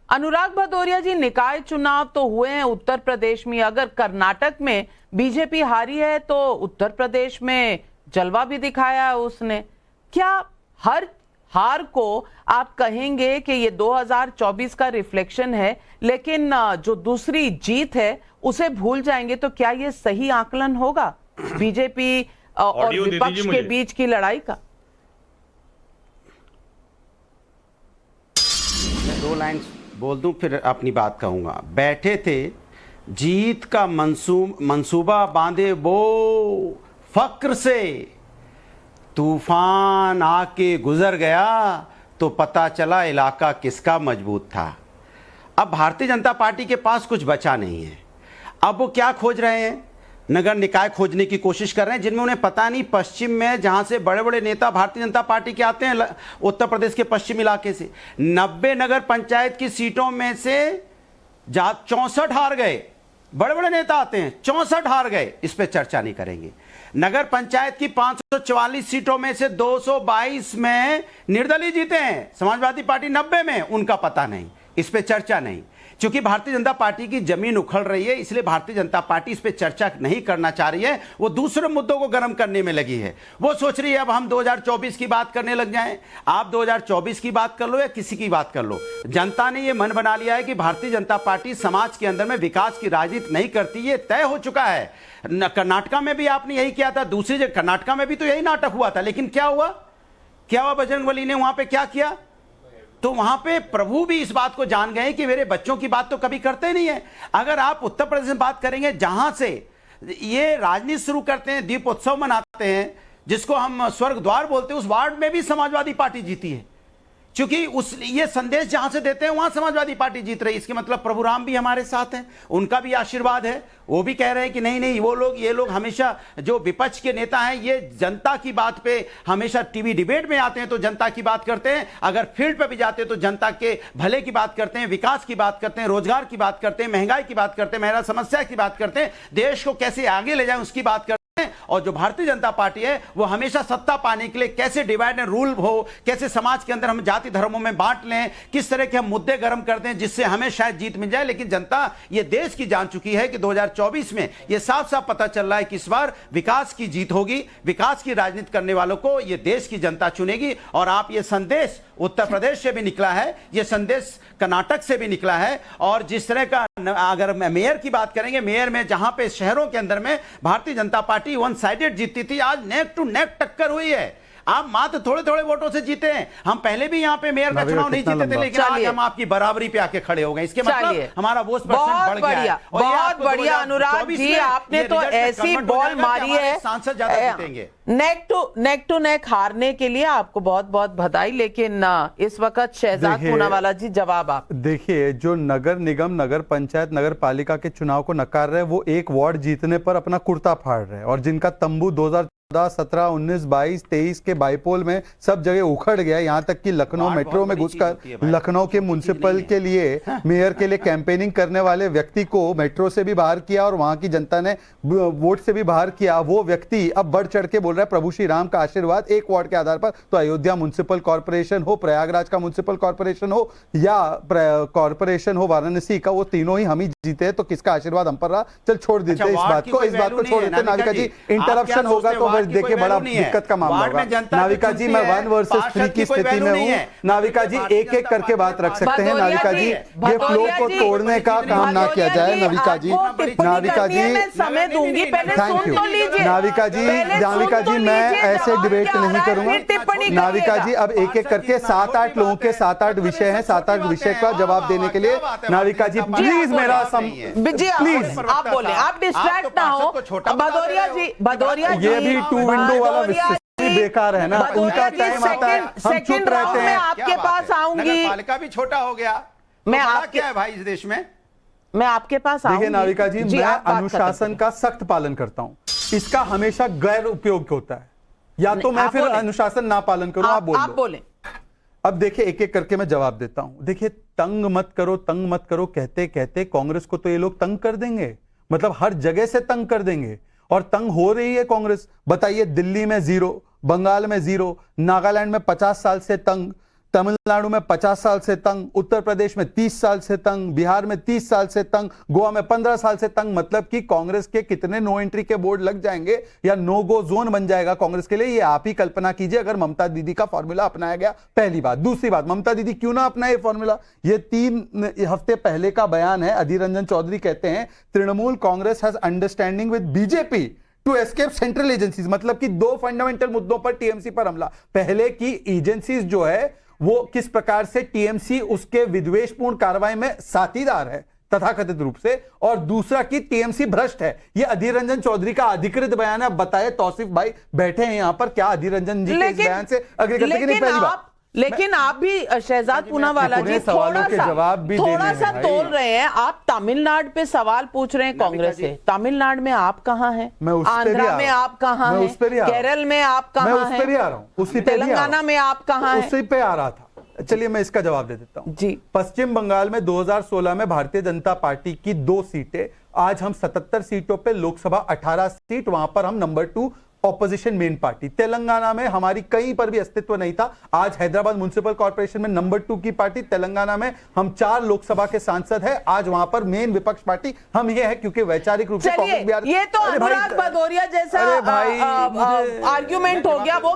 अनुराग भदौरिया जी, निकाय चुनाव तो हुए हैं उत्तर प्रदेश में। अगर कर्नाटक में बीजेपी हारी है तो उत्तर प्रदेश में जलवा भी दिखाया है उसने। क्या हर हार को आप कहेंगे कि ये 2024 का रिफ्लेक्शन है, लेकिन जो दूसरी जीत है उसे भूल जाएंगे? तो क्या ये सही आकलन होगा बीजेपी और विपक्ष के बीच की लड़ाई का? मैं 2 लाइन बोल दूं फिर अपनी बात कहूंगा। बैठे थे, जीत का मंसूबा बांधे वो फक्र से, तूफान आके गुजर गया तो पता चला इलाका किसका मजबूत था। अब भारतीय जनता पार्टी के पास कुछ बचा नहीं है। अब वो क्या खोज रहे हैं? नगर निकाय खोजने की कोशिश कर रहे हैं, जिनमें उन्हें पता नहीं पश्चिम में जहां से बड़े बड़े नेता भारतीय जनता पार्टी के आते हैं, उत्तर प्रदेश के पश्चिम इलाके से 90 नगर पंचायत की सीटों में से 64 हार गए। बड़े बड़े नेता आते हैं, 64 हार गए। इस पे चर्चा नहीं करेंगे। नगर पंचायत की 544 सीटों में से 222 में निर्दलीय जीते हैं, समाजवादी पार्टी 90 में, उनका पता नहीं, इस पे चर्चा नहीं। क्योंकि भारतीय जनता पार्टी की जमीन उखड़ रही है, इसलिए भारतीय जनता पार्टी इस पे चर्चा नहीं करना चाह रही है। वो दूसरे मुद्दों को गर्म करने में लगी है। वो सोच रही है अब हम 2024 की बात करने लग जाएं। आप 2024 की बात कर लो या किसी की बात कर लो, जनता ने ये मन बना लिया है कि भारतीय जनता पार्टी समाज के अंदर में विकास की राजनीति नहीं करती। ये तय हो चुका है। कर्नाटका में भी आपने यही किया था, दूसरी जगह कर्नाटका में भी तो यही नाटक हुआ था। लेकिन क्या हुआ? बजरंगबली ने वहां पे क्या किया? तो वहां पे प्रभु भी इस बात को जान गए कि मेरे बच्चों की बात तो कभी करते नहीं है। अगर आप उत्तर प्रदेश में बात करेंगे, जहां से ये राजनीति शुरू करते हैं, दीपोत्सव मनाते हैं, जिसको हम स्वर्ग द्वार बोलते हैं, उस वार्ड में भी समाजवादी पार्टी जीती है। क्योंकि ये संदेश जहां से देते हैं वहां समाजवादी पार्टी जीत रही है। इसके मतलब प्रभु राम भी हमारे साथ हैं, उनका भी आशीर्वाद है। वो भी कह रहे हैं कि नहीं नहीं, ये लोग हमेशा, जो विपक्ष के नेता हैं, ये जनता की बात पे हमेशा टीवी डिबेट में आते हैं तो जनता की बात करते हैं, अगर फील्ड पे भी जाते हैं तो जनता के भले की बात करते हैं, विकास की बात करते हैं, रोजगार की बात करते हैं, महंगाई की बात करते हैं, महिला समस्या की बात करते हैं, देश को कैसे आगे ले जाए उसकी बात करते हैं। और जो भारतीय जनता पार्टी है वो हमेशा सत्ता पाने के लिए कैसे डिवाइड एंड रूल हो, कैसे समाज के अंदर हम जाति धर्मों में बांट लें, किस तरह के हम मुद्दे गर्म करते हैं जिससे हमें शायद जीत मिल जाए। लेकिन जनता ये देश की जान चुकी है कि 2024 में ये साफ साफ पता चल रहा है कि इस बार विकास की जीत होगी। विकास की राजनीति करने वालों को ये देश की जनता चुनेगी। और आप ये संदेश उत्तर प्रदेश से भी निकला है, ये संदेश कर्नाटक से भी निकला है। और जिस तरह का, अगर मेयर की बात करेंगे, मेयर में जहां पे शहरों के अंदर में Bharatiya Janata party one sided जीतती थी, आज नेक टू नेक टक्कर हुई है। आप मात्र थोड़े थोड़े वोटों से जीते हैं। हम पहले भी यहाँ पे मेयर का चुनाव नहीं जीते थे, लेकिन आज हम आपकी बराबरी पे आके खड़े हो गए। इसके मतलब हमारा वोट परसेंट बढ़ गया है। बहुत बढ़िया अनुराग जी, आपने तो ऐसी बॉल मारी है, सांसद ज्यादा जीतेंगे। नेक टू नेक हारने के लिए आपको बहुत बहुत बधाई। लेकिन इस वक्त शहजाद पूनावाला जी, जवाब आप देखिए। जो नगर निगम, नगर पंचायत, नगर पालिका के चुनाव को नकार रहे, वो एक वार्ड जीतने पर अपना कुर्ता फाड़ रहे, और जिनका तंबू 2017, 17, 19, 22, 23 के बाईपोल में सब जगह उखड़ गया। यहाँ तक कि लखनऊ मेट्रो में घुसकर लखनऊ के म्युनिसिपल के लिए, मेयर के लिए कैंपेनिंग करने वाले व्यक्ति को मेट्रो से भी बाहर किया और वहां की जनता ने वोट से भी बाहर किया। वो व्यक्ति अब बढ़ चढ़ के बोल रहा है प्रभु श्री राम का आशीर्वाद एक वार्ड के आधार पर। तो अयोध्या म्युनिसिपल कॉर्पोरेशन हो, प्रयागराज का म्युनिसिपल कॉर्पोरेशन हो, या कॉर्पोरेशन हो वाराणसी का, वो तीनों ही हम ही जीते। तो किसका आशीर्वाद हम पर रहा? चल छोड़ देते इस बात को, छोड़ देते। नाविका जी, इंटरप्शन होगा तो देखिए बड़ा दिक्कत का मामला होगा। नाविका जी, मैं 1 वर्सेस 3 की स्थिति में हूँ। नाविका जी, एक एक करके बात रख सकते हैं। नाविका जी, ये फ्लो को तोड़ने का काम ना किया जाए। नाविका जी, समय दूंगी, थैंक यू। नाविका जी, मैं ऐसे डिबेट नहीं करूंगा। नाविका जी, अब एक एक करके 7-8 लोगों के 7-8 विषय हैं, 7-8 विषय का जवाब देने के लिए नाविका जी प्लीज मेरा प्लीज आप बोले, आप डिस्ट्रैक्ट ना हो। भदौरिया जी, ये भी 2 विंडो वाला विषय बेकार है ना, उनका टाइम आता है, हम चुप रहते हैं। आपके पास आऊंगी, पालिका भी छोटा हो गया, मैं आपके क्या है भाई इस देश में? मैं आपके पास आऊंगी। देखिए नाविका जी, मैं अनुशासन का सख्त पालन करता हूं, इसका हमेशा गैर उपयोग होता है। या तो मैं फिर अनुशासन ना पालन करूं, आप बोलें। अब देखिए, एक एक करके मैं जवाब देता हूं। देखिए, तंग मत करो कहते कहते कांग्रेस को तो ये लोग तंग कर देंगे, मतलब हर जगह से तंग कर देंगे। और तंग हो रही है कांग्रेस। बताइए, दिल्ली में 0, बंगाल में 0, नागालैंड में 50 साल से तंग, तमिलनाडु में 50 साल से तंग, उत्तर प्रदेश में 30 साल से तंग, बिहार में 30 साल से तंग, गोवा में 15 साल से तंग। मतलब कि कांग्रेस के कितने नो एंट्री के बोर्ड लग जाएंगे या नो गो जोन बन जाएगा कांग्रेस के लिए, ये आप ही कल्पना कीजिए अगर ममता दीदी का फॉर्मूला अपनाया गया। पहली बात। दूसरी बात, ममता दीदी क्यों ना अपनाए ये फॉर्मूला? ये 3 हफ्ते पहले का बयान है। अधीर रंजन चौधरी कहते हैं Trinamool Congress has understanding with BJP to escape central agencies. मतलब कि 2 फंडामेंटल मुद्दों पर टीएमसी पर हमला। पहले की एजेंसीज जो है वो किस प्रकार से टीएमसी उसके विद्वेषपूर्ण कार्रवाई में साथीदार है तथाकथित रूप से, और दूसरा कि टीएमसी भ्रष्ट है। ये अधीर रंजन चौधरी का अधिकृत बयान है। बताए तौसीफ भाई बैठे हैं यहां पर, क्या अधीर रंजन जी के इस बयान से अग्री करते कि नहीं? पहली बात। लेकिन आप भी शहजाद पूनावाला जी सवालों के जवाब भी थोड़ा सा तोल रहे हैं। आप तमिलनाडु पे सवाल पूछ रहे हैं कांग्रेस से। तमिलनाडु में आप कहाँ हैं? आंध्रा में आप कहाँ हैं? केरल में आप कहाँ हैं? मैं उस पर ही आ रहा हूँ। तेलंगाना में आप कहाँ हैं? उसी पे आ रहा था। चलिए मैं इसका जवाब दे देता हूं जी। पश्चिम बंगाल में 2016 में भारतीय जनता पार्टी की 2 सीटें, आज हम 77 सीटों पे, लोकसभा 18 सीट, वहां पर हम number 2 opposition main party. Telangana में हमारी कहीं पर भी अस्तित्व नहीं था। आज हैदराबाद म्युनिसिपल कॉर्पोरेशन में नंबर 2 की पार्टी। तेलंगाना में हम 4 लोकसभा के सांसद हैं। आज वहां पर मेन विपक्ष पार्टी हम ये है, क्योंकि वैचारिक रूप से कांग्रेस बिहार। ये तो अनुराग भदौरिया जैसा आर्ग्यूमेंट हो गया। वो